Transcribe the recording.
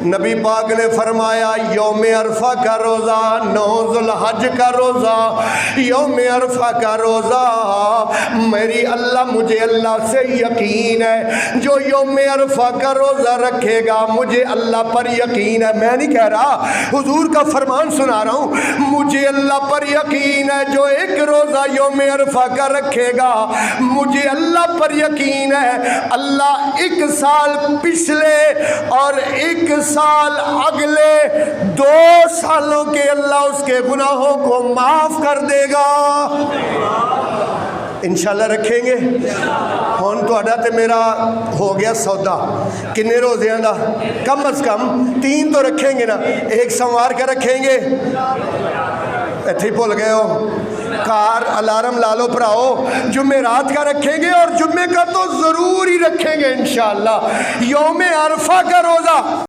नबी पाक ने फरमाया यौम अरफा का रोज़ा, 9 ज़ुल्हज का रोज़ा, यौम अरफा का रोज़ा मेरी अल्लाह, मुझे अल्लाह से यकीन है, जो यौम अरफा का रोज़ा रखेगा मुझे अल्लाह पर यकीन है। मैं नहीं कह रहा, हुजूर का फरमान सुना रहा हूँ। मुझे अल्लाह पर यकीन है, जो एक रोज़ा यौम अरफा का रखेगा मुझे अल्लाह पर यकीन है, अल्लाह 1 साल पिछले और 1 साल अगले 2 सालों के अल्लाह उसके गुनाहों को माफ कर देगा। इंशाल्लाह रखेंगे। हुण तुहाडा ते मेरा हो गया सौदा। किन्ने रोज़ियां दा? कम अज़ कम 3 तो रखेंगे ना। एक सोमवार का रखेंगे, इत्थे भुल गए हो। कार अलार्म ला लो भराओ, जुम्मे रात का रखेंगे और जुम्मे का तो ज़रूर ही रखेंगे इंशाल्लाह। यौम अरफा का रोज़ा